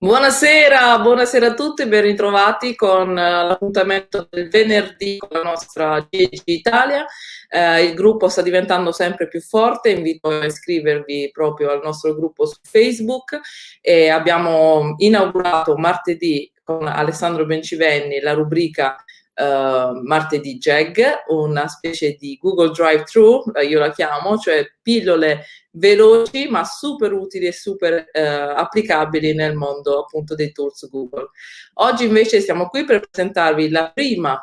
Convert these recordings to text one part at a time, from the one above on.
Buonasera, buonasera a tutti, ben ritrovati con l'appuntamento del venerdì con la nostra GEG Italia. Il gruppo sta diventando sempre più forte, invito a iscrivervi proprio al nostro gruppo su Facebook e abbiamo inaugurato martedì con Alessandro Bencivenni la rubrica martedì GEG, una specie di Google Drive-Thru, io la chiamo, cioè pillole veloci ma super utili e super applicabili nel mondo appunto dei tools Google. Oggi invece siamo qui per presentarvi la prima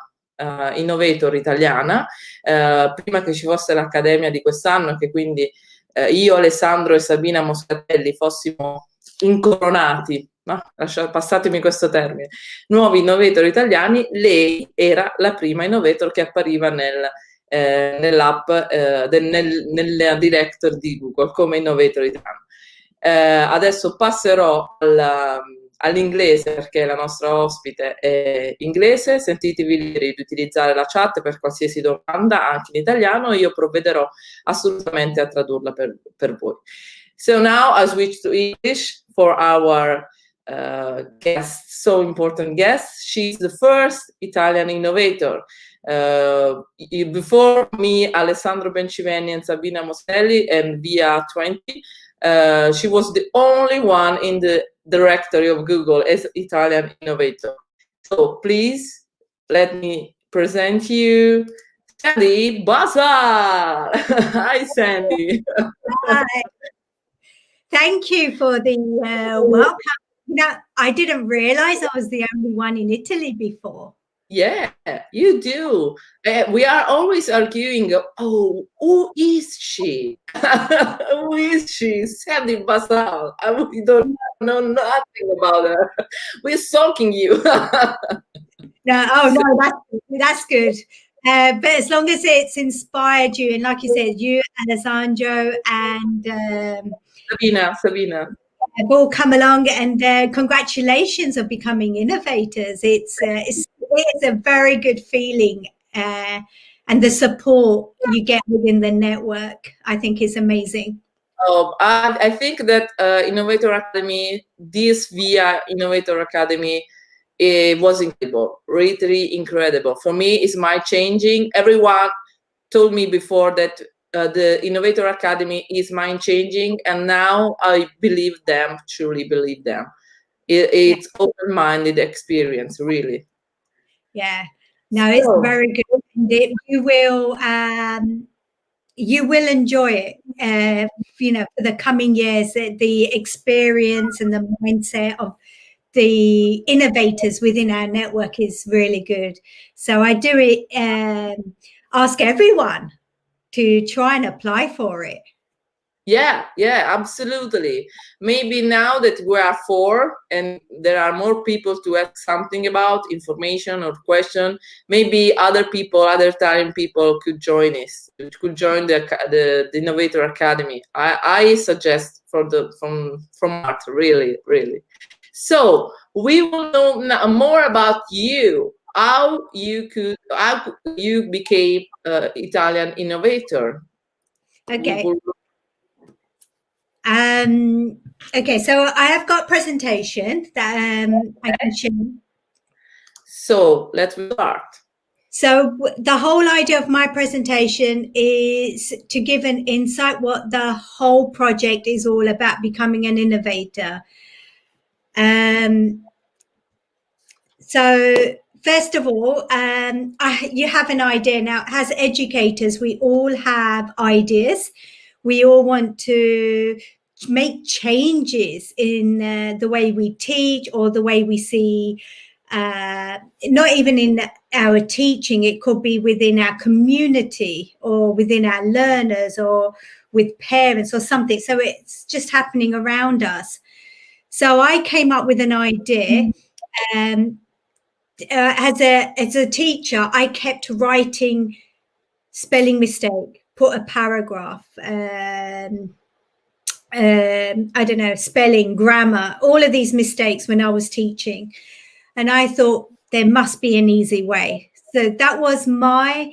Innovator italiana, prima che ci fosse l'Accademia di quest'anno, che quindi io, Alessandro e Sabina Moscatelli fossimo incoronati, no? Passatemi questo termine, nuovi Innovator italiani. Lei era la prima Innovator che appariva nell'app, nella director di Google come Innovator italiano. Adesso passerò all'inglese perché la nostra ospite è inglese. Sentitevi liberi di utilizzare la chat per qualsiasi domanda, anche in italiano, e io provvederò assolutamente a tradurla per voi. So now I switch to English for our guest, so important guest. She's the first Italian innovator. Before me, Alessandro Bencivenni and Sabina Moselli, and via 20, she was the only one in the directory of Google as Italian innovator. So please let me present you Sandy Basal. Hi, Sandy. Hi. Thank you for the welcome. Now, I didn't realize I was the only one in Italy before. Yeah, you do. We are always arguing, oh, who is she? Who is she? Sandy Basal. We don't know nothing about her. We're stalking you. That's good. But as long as it's inspired you, and like you said, you, Alessandro, and Sabina. have all come along, and congratulations on becoming innovators. It's a very good feeling, and the support you get within the network, I think, is amazing. I think that Innovator Academy, this via Innovator Academy, it was incredible, really incredible. For me, it's mind changing. Everyone told me before that the Innovator Academy is mind changing, and now I believe them, truly believe them. It's open-minded experience, really. Yeah, no, it's very good. You will enjoy it. For the coming years, the experience and the mindset of the innovators within our network is really good. So I do ask everyone to try and apply for it. Yeah, absolutely. Maybe now that we are 4 and there are more people to ask something about, information or question, maybe other Italian people could join us, could join the Innovator Academy. I suggest from Art, really. So we will know more about you, how you became Italian innovator. Okay. Okay, so I have got presentation that I can share. So let's start. So the whole idea of my presentation is to give an insight what the whole project is all about, becoming an innovator. So first of all, you have an idea now. As educators, we all have ideas. We all want to make changes in the way we teach or the way we see, not even in our teaching, it could be within our community or within our learners or with parents or something. So it's just happening around us. So I came up with an idea. As a teacher, I kept writing spelling mistake, put a paragraph, I don't know, spelling, grammar, all of these mistakes when I was teaching. And I thought there must be an easy way. So that was my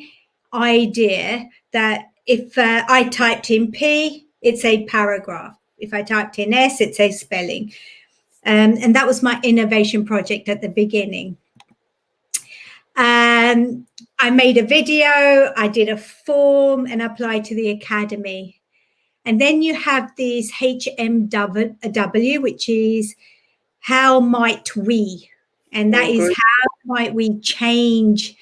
idea, that if I typed in P, it's a paragraph. If I typed in S, it's a spelling. And that was my innovation project at the beginning. I made a video, I did a form and applied to the academy. And then you have this HMW, which is how might we? And that is how might we change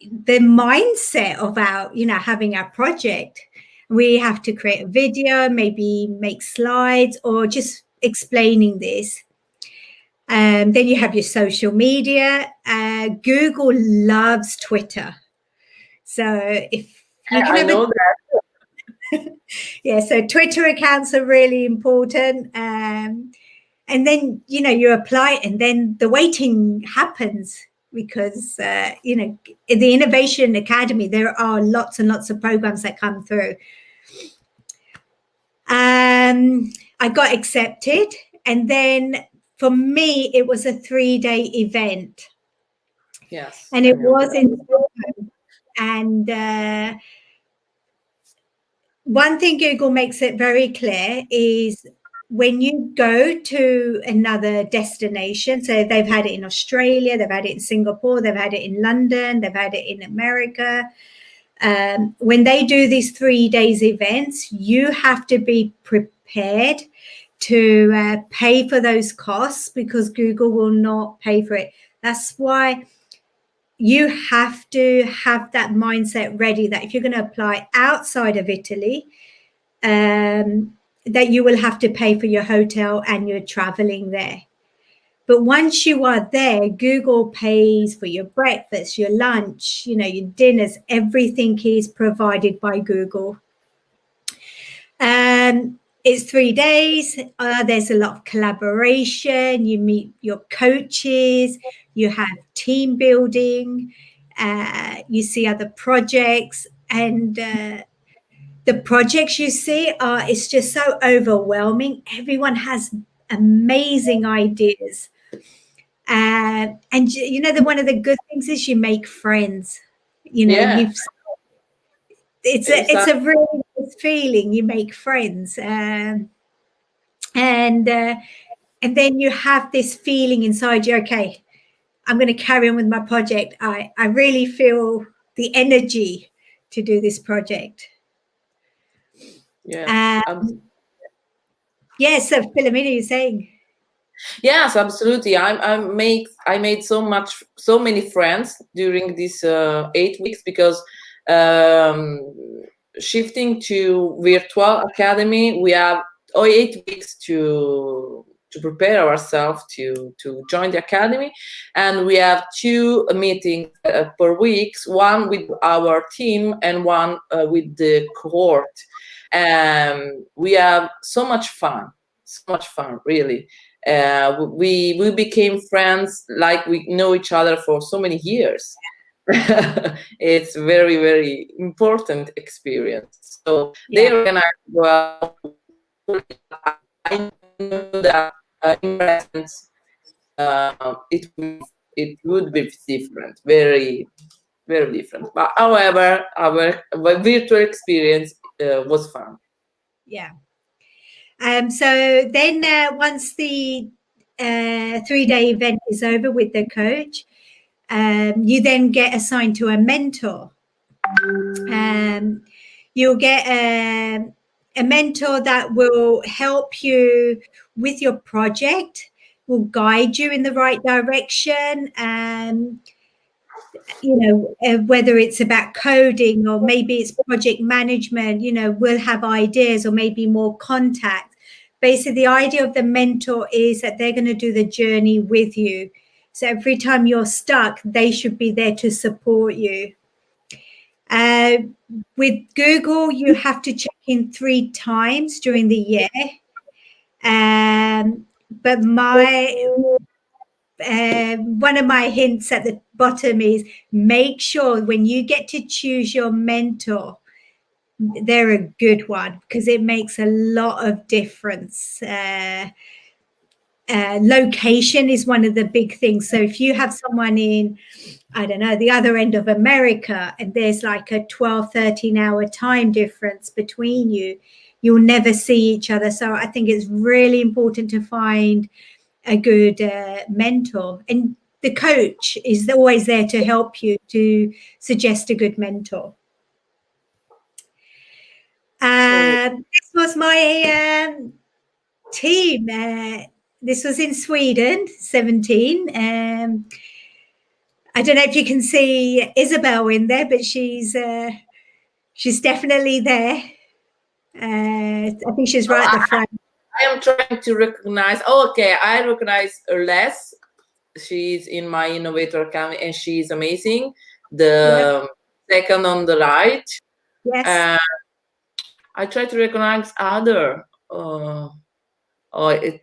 the mindset of our, having our project. We have to create a video, maybe make slides, or just explaining this. Then you have your social media. Google loves Twitter. So if you can have that. Yeah, so Twitter accounts are really important. And then, you apply and then the waiting happens because, in the Innovation Academy, there are lots and lots of programs that come through. I got accepted, and then for me, it was a 3-day event. Yes. And it was in Stockholm. And one thing Google makes it very clear is when you go to another destination, so they've had it in Australia, they've had it in Singapore, they've had it in London, they've had it in America. When they do these 3 days events, you have to be prepared to pay for those costs because Google will not pay for it. That's why you have to have that mindset ready that if you're going to apply outside of Italy, that you will have to pay for your hotel and your traveling there. But once you are there, Google pays for your breakfast, your lunch, your dinners, everything is provided by Google. It's 3 days. There's a lot of collaboration. You meet your coaches. You have team building. You see other projects. And the projects you see it's just so overwhelming. Everyone has amazing ideas. And one of the good things is you make friends. It's a really good feeling. You make friends, and then you have this feeling inside you. Okay, I'm going to carry on with my project. I really feel the energy to do this project. Yeah. So Philomena, you're saying? Yes, absolutely. I made so many friends during these 8 weeks because shifting to virtual academy, we have 8 weeks to prepare ourselves to join the academy, and we have 2 meetings per week, one with our team and one with the cohort. We have so much fun, really. We became friends like we know each other for so many years. It's very, very important experience. So they organize well. I know that in presence it would be different, very, very different. But however, our virtual experience was fun. Yeah. So then once the 3-day event is over with the coach, you then get assigned to a mentor. You'll get a mentor that will help you with your project, will guide you in the right direction. Whether it's about coding or maybe it's project management, we'll have ideas or maybe more contact. Basically, the idea of the mentor is that they're going to do the journey with you. So every time you're stuck, they should be there to support you. With Google, you have to check in 3 times during the year. But one of my hints at the bottom is make sure when you get to choose your mentor, they're a good one because it makes a lot of difference. Location is one of the big things. So if you have someone in, I don't know, the other end of America and there's like a 12, 13 hour time difference between you, you'll never see each other. So I think it's really important to find a good mentor, and the coach is always there to help you, to suggest a good mentor. This was my team. This was in Sweden, 17. I don't know if you can see Isabel in there, but she's definitely there. I think she's right at the front. I am trying to recognize. Oh, okay, I recognize her less. She's in my Innovator Academy, and she's amazing. The second on the right. Yes. I try to recognize other. Okay,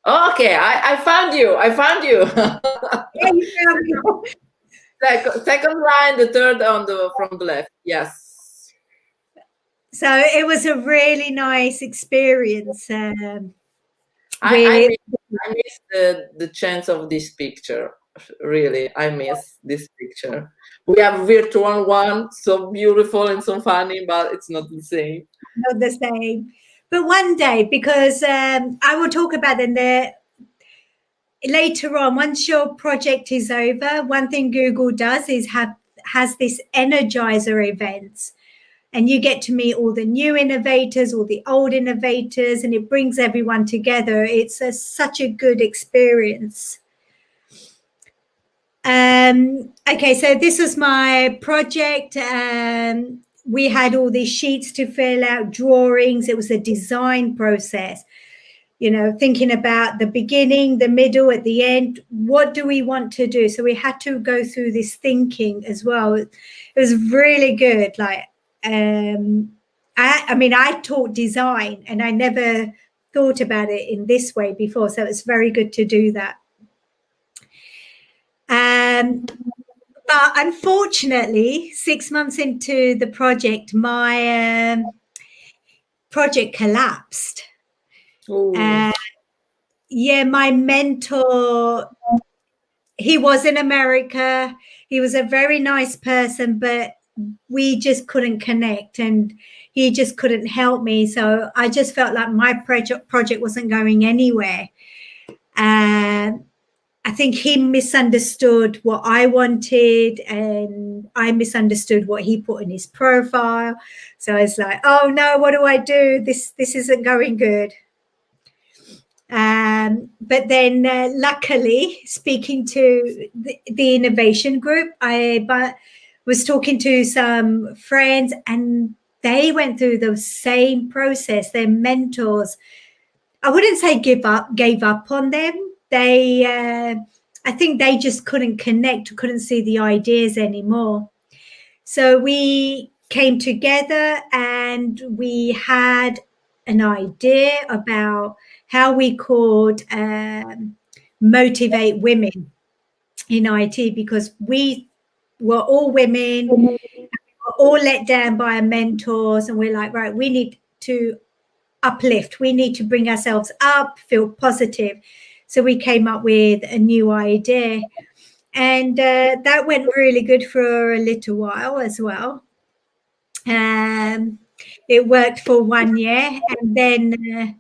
I found you. I found you. Yeah, you found me. Second line, the third from the left. Yes. So it was a really nice experience. I miss the chance of this picture. Really, I miss this picture. We have virtual one, so beautiful and so funny, but it's not the same. Not the same. But one day, because I will talk about in there later on, once your project is over, one thing Google does is has this energizer events. And you get to meet all the new innovators, all the old innovators, and it brings everyone together. It's such a good experience. Okay, so this was my project. We had all these sheets to fill out, drawings. It was a design process, you know, thinking about the beginning, the middle, at the end. What do we want to do? So we had to go through this thinking as well. It was really good. Like, I mean, I taught design and I never thought about it in this way before. So it's very good to do that. But unfortunately, 6 months into the project, my project collapsed. Yeah, my mentor, he was in America. He was a very nice person, but we just couldn't connect and he just couldn't help me. So I just felt like my project wasn't going anywhere. I think he misunderstood what I wanted and I misunderstood what he put in his profile. So I was like, oh no, what do I do? This isn't going good. But then luckily, speaking to the innovation group, I was talking to some friends and they went through the same process. Their mentors, I wouldn't say gave up on them. I think they just couldn't connect, couldn't see the ideas anymore. So we came together and we had an idea about how we could motivate women in IT, because we were all women, we were all let down by our mentors, and we're like, right, we need to uplift, we need to bring ourselves up, feel positive. So we came up with a new idea, and that went really good for a little while as well. It worked for 1 year, and then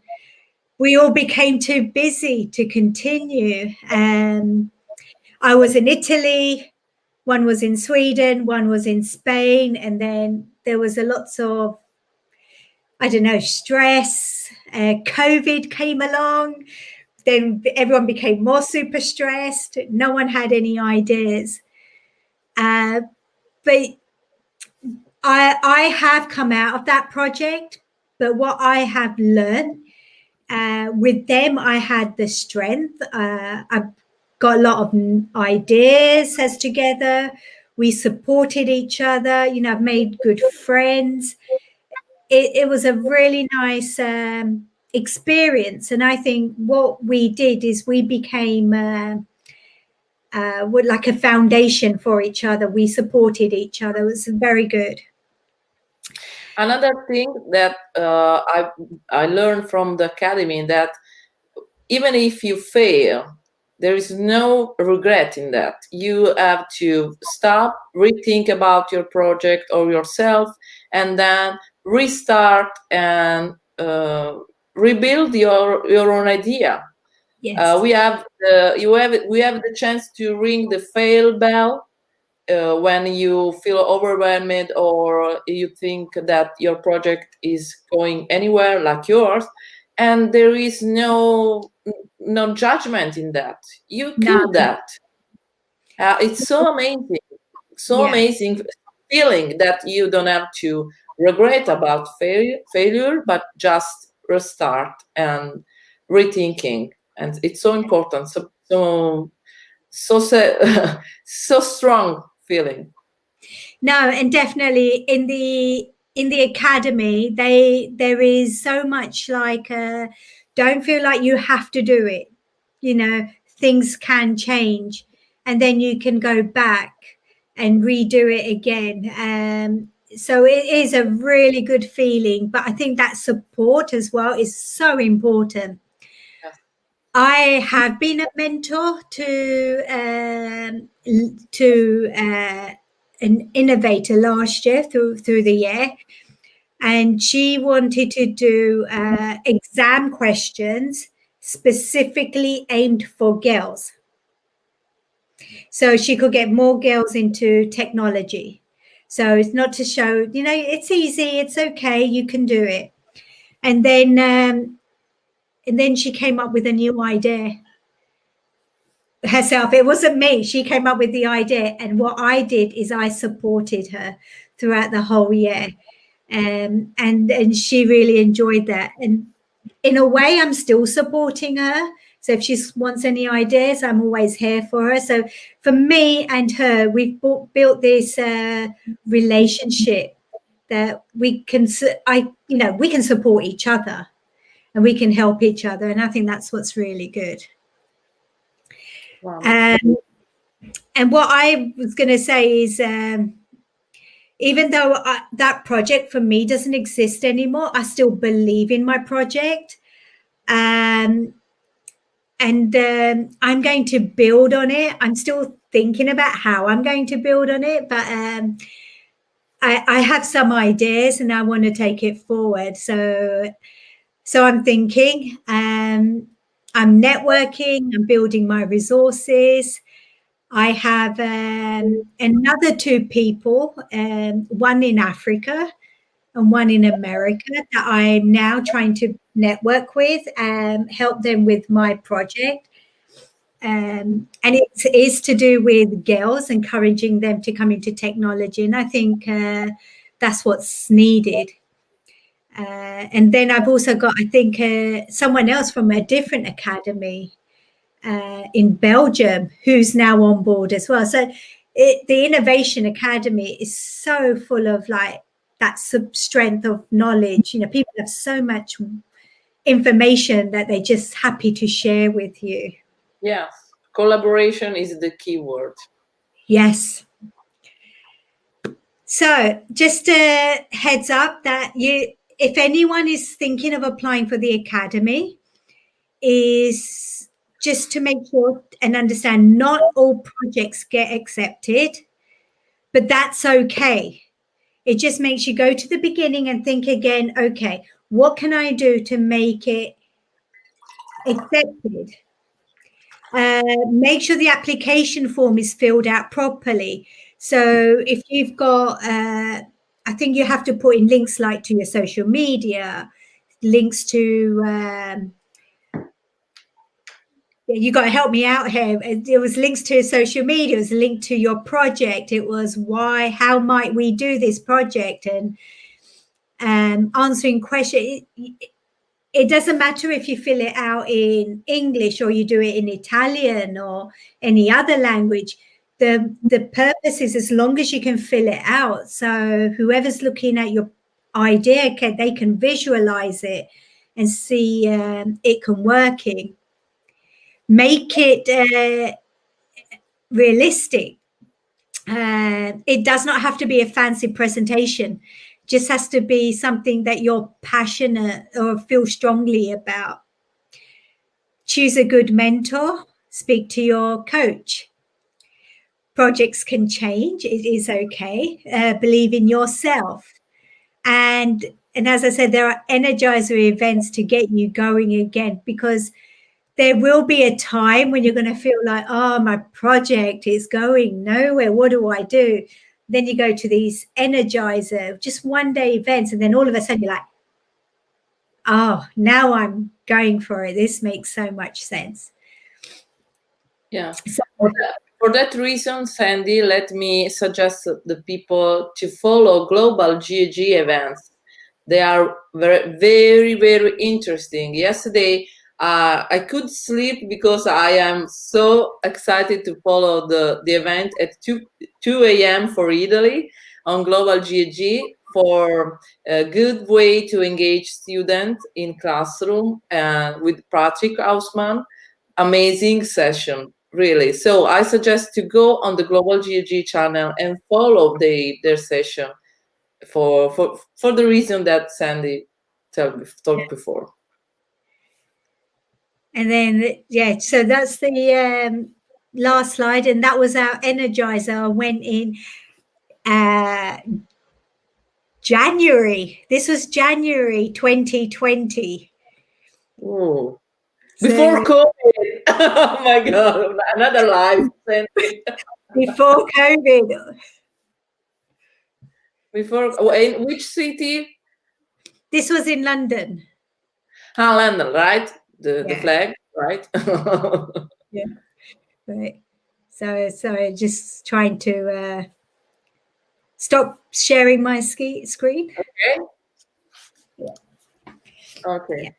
we all became too busy to continue. I was in Italy, one was in Sweden, one was in Spain, and then there was a lots of, I don't know, stress. COVID came along. Then everyone became more super stressed. No one had any ideas. But I have come out of that project. But what I have learned with them, I had the strength. I've got a lot of ideas as together. We supported each other. You know, I've made good friends. It was a really nice experience, and I think what we did is we became like a foundation for each other. We supported each other. It was very good. Another thing that I learned from the academy, that even if you fail, there is no regret in that. You have to stop, rethink about your project or yourself, and then restart and rebuild your own idea. Yes. We have the chance to ring the fail bell when you feel overwhelmed or you think that your project is going anywhere like yours, and there is no judgment in that. You kill that. It's so amazing, amazing feeling that you don't have to regret about failure, but just restart and rethinking, and it's so important. So so strong feeling. No, and definitely in the academy, there is so much like don't feel like you have to do it. You know, things can change, and then you can go back and redo it again. So it is a really good feeling, but I think that support as well is so important. Yes. I have been a mentor to an innovator last year through the year, and she wanted to do exam questions specifically aimed for girls, so she could get more girls into technology. So it's not to show, you know, it's easy, it's okay, you can do it. And then she came up with a new idea herself. It wasn't me. She came up with the idea, and what I did is I supported her throughout the whole year, and she really enjoyed that. And in a way, I'm still supporting her. So if she wants any ideas, I'm always here for her. So for me and her, we've built this relationship that we can support each other and we can help each other, and I think that's what's really good. Wow. And what I was going to say is, even though that project for me doesn't exist anymore, I still believe in my project. And I'm going to build on it. I'm still thinking about how I'm going to build on it, but I have some ideas and I want to take it forward. So I'm thinking, I'm networking, I'm building my resources. I have another 2 people, one in Africa and one in America, that I'm now trying to network with and help them with my project. And it is to do with girls, encouraging them to come into technology. And I think that's what's needed. And then I've also got, I think, someone else from a different academy in Belgium who's now on board as well. So the Innovation Academy is so full of like that strength of knowledge. You know, people have so much information that they're just happy to share with you. Yes, collaboration is the key word. Yes. So just a heads up that if anyone is thinking of applying for the academy, is just to make sure and understand not all projects get accepted, but that's okay. It just makes you go to the beginning and think again, okay, what can I do to make it accepted? Make sure the application form is filled out properly. So if you've got, I think you have to put in links like to your social media, links to, you got to help me out here. It was links to social media, it was linked to your project. It was how might we do this project, and answering questions. It doesn't matter if you fill it out in English or you do it in Italian or any other language. The purpose is as long as you can fill it out. So whoever's looking at your idea, they can visualize it and see it can working. Make it realistic. It does not have to be a fancy presentation. Just has to be something that you're passionate or feel strongly about. Choose a good mentor. Speak to your coach. Projects can change. It is okay. Believe in yourself. And as I said, there are energizer events to get you going again, because there will be a time when you're going to feel like, oh, my project is going nowhere. What do I do? Then you go to these energizer, just one day events. And then all of a sudden you're like, oh, now I'm going for it. This makes so much sense. Yeah. So, for that reason, Sandy, let me suggest the people to follow global GEG events. They are very, very, very interesting. Yesterday, I could sleep because I am so excited to follow the event at 2 a.m. for Italy on global GEG, for a good way to engage students in classroom, with Patrick Hausmann. Amazing session, really. So I suggest to go on the global GEG channel and follow their session for the reason that Sandy talked before. And then, yeah, so that's the last slide, and that was our energizer. I went in January. This was January 2020. Oh, before COVID. Oh my God, another life. Before COVID. Before, in which city? This was in London. London, right? The flag, right? Yeah. Right. So just trying to stop sharing my screen. Okay. Yeah. Okay. Yeah.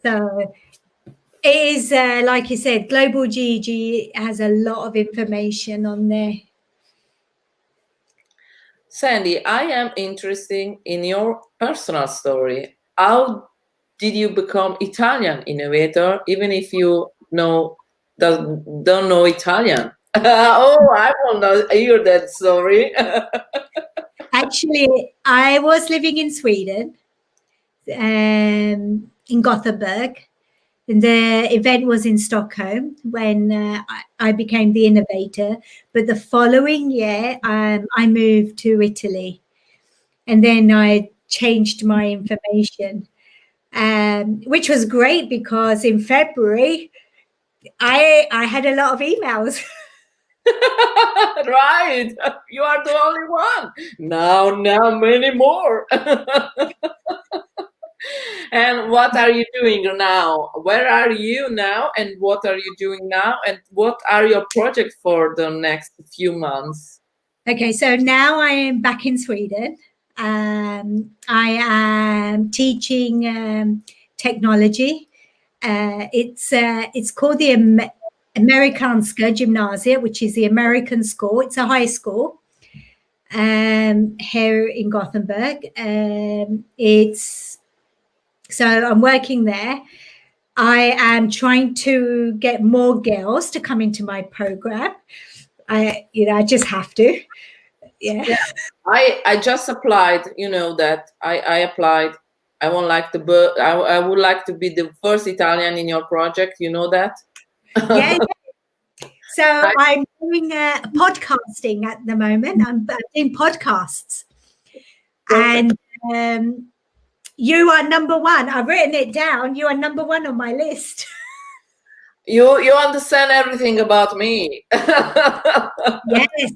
So it is, like you said, Global GEG has a lot of information on there. Sandy, I am interested in your personal story. How did you become Italian innovator, even if you don't know Italian? Oh, I want to hear that story. Actually, I was living in Sweden, in Gothenburg. And the event was in Stockholm when I became the innovator. But the following year, I moved to Italy. And then I changed my information, which was great because in February, I had a lot of emails. Right. You are the only one. Now many more. And what are you doing now? Where are you now? And what are you doing now? And what are your projects for the next few months? Okay, so now I am back in Sweden. I am teaching technology. It's called the Amerikanska Gymnasia, which is the American school. It's a high school here in Gothenburg. So I'm working there. I am trying to get more girls to come into my program. I just have to. Yeah. I just applied. You know that I applied. I would like to be the first Italian in your project. You know that. Yeah. So I'm doing podcasting at the moment. I'm doing podcasts. Perfect. And you are number one. I've written it down. You are number one on my list. You understand everything about me. Yes.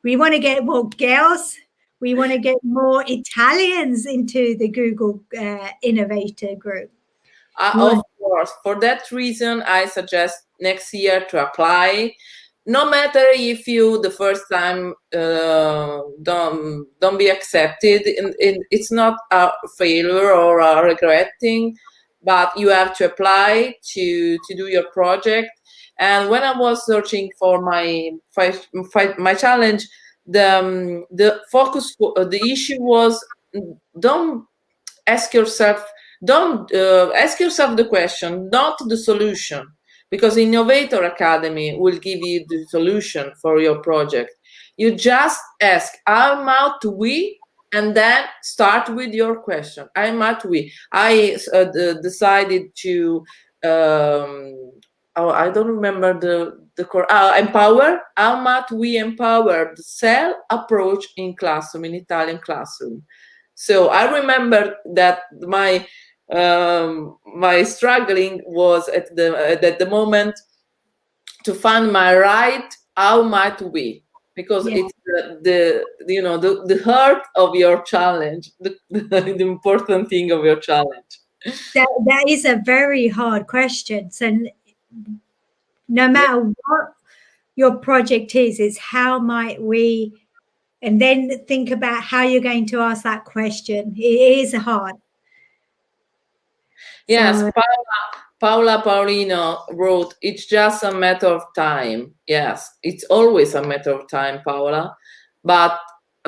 We want to get more girls. We want to get more Italians into the Google Innovator group. Of course. For that reason, I suggest next year to apply. No matter if you the first time don't be accepted, it's not a failure or a regretting, but you have to apply to do your project. And when I was searching for my challenge, the focus, the issue was don't ask yourself the question, not the solution, because Innovator Academy will give you the solution for your project. You just ask, how might we, and then start with your question. How might we? I decided to I don't remember the empower. How much we empower the self approach in classroom, in Italian classroom. So I remember that my struggling was at the moment to find my right how might we, because it's the heart of your challenge, the important thing of your challenge. That is a very hard question. So no matter what your project is, it's how might we, and then think about how you're going to ask that question. It is hard. Yes, So, Paula Paulino wrote, "It's just a matter of time." Yes, it's always a matter of time, Paula. But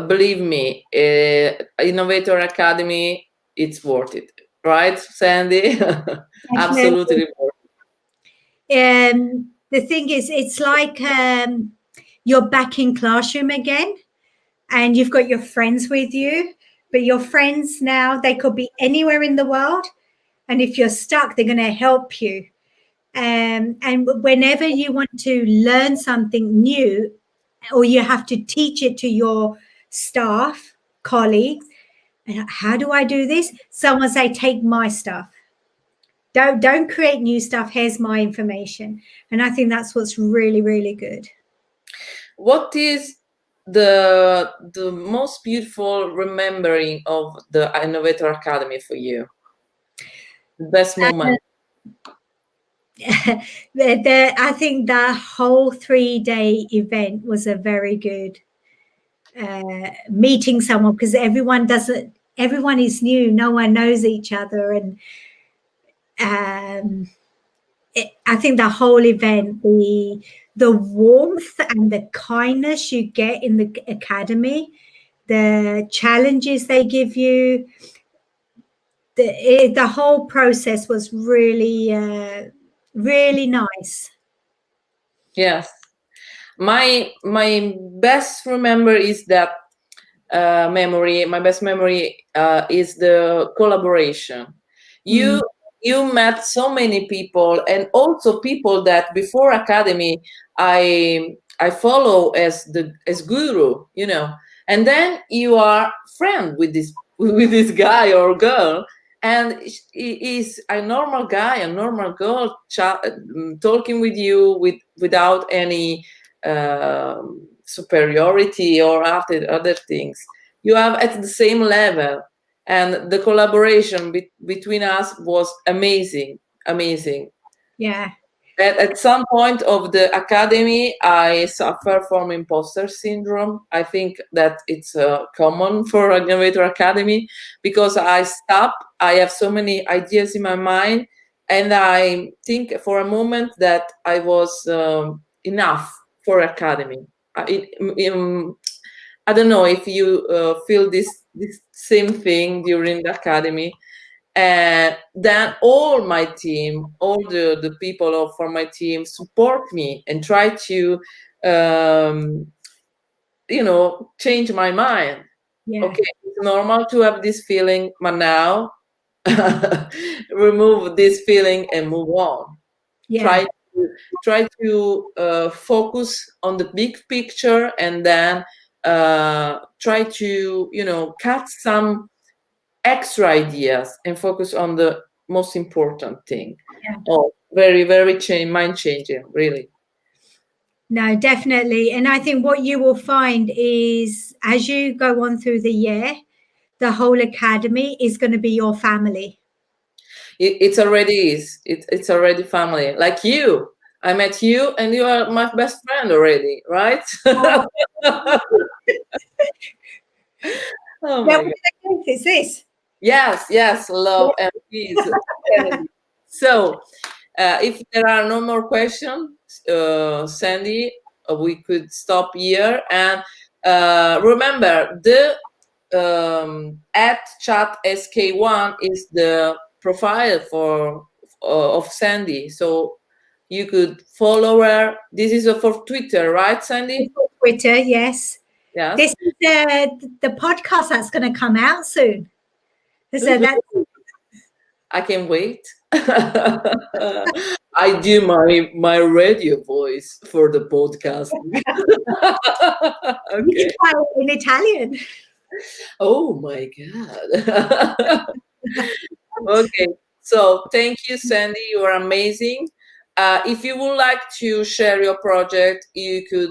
believe me, Innovator Academy, it's worth it. Right, Sandy? Absolutely worth it. The thing is, it's like you're back in classroom again and you've got your friends with you, but your friends now, they could be anywhere in the world. And if you're stuck, they're going to help you. And whenever you want to learn something new, or you have to teach it to your staff, colleagues, how do I do this? Someone say, take my stuff. Don't create new stuff. Here's my information. And I think that's what's really, really good. What is the most beautiful remembering of the Innovator Academy for you? The best moment? I think the whole 3-day event was a very good meeting someone, because everyone is new. No one knows each other. And I think the whole event, the warmth and the kindness you get in the academy, the challenges they give you, the whole process was really, really nice. Yes. My best remember is that my best memory is the collaboration. You met so many people, and also people that before academy I follow as guru, and then you are friend with this guy or girl, and he is a normal guy, a normal girl, talking with you without any superiority or other things. You have at the same level, and the collaboration between us was amazing. Yeah. At some point of the academy, I suffer from imposter syndrome. I think that it's common for Innovator Academy, because I have so many ideas in my mind, and I think for a moment that I was enough for academy. I don't know if you feel this same thing during the academy. And then all my team, all the people for my team support me and try to change my mind. Yeah. Okay, it's normal to have this feeling, but now remove this feeling and move on. Yeah. Try to focus on the big picture, and then try to cut some extra ideas and focus on the most important thing. Yeah. Oh, very, very mind changing, really. No, definitely. And I think what you will find is, as you go on through the year, the whole academy is going to be your family. It's already family. Like you, I met you, and you are my best friend already, right? Oh my God. What is this? Yes, love and peace. So, if there are no more questions, Sandy, we could stop here. And remember, the @chatsk1 is the profile of Sandy. So you could follow her. This is for Twitter, right, Sandy? For Twitter, yes. Yes. This is the podcast that's going to come out soon. So I can wait. I do my radio voice for the podcast. You can Okay. try it in Italian. Oh my God. Okay. So thank you, Sandy. You are amazing. If you would like to share your project, you could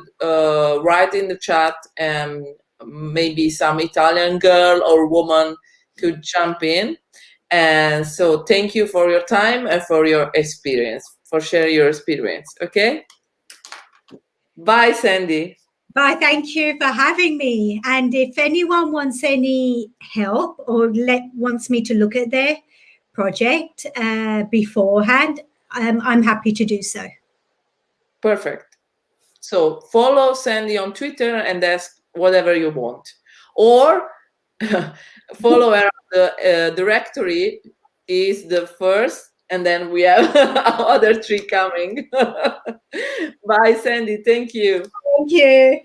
write in the chat, and maybe some Italian girl or woman could jump in. And so thank you for your time and for your experience, for sharing your experience. Okay. Bye, Sandy. Bye, thank you for having me. And if anyone wants any help or wants me to look at their project beforehand, I'm happy to do so. Perfect. So follow Sandy on Twitter and ask whatever you want. Or follow her on the directory is the first, and then we have other three coming. Bye, Sandy. Thank you. Thank you.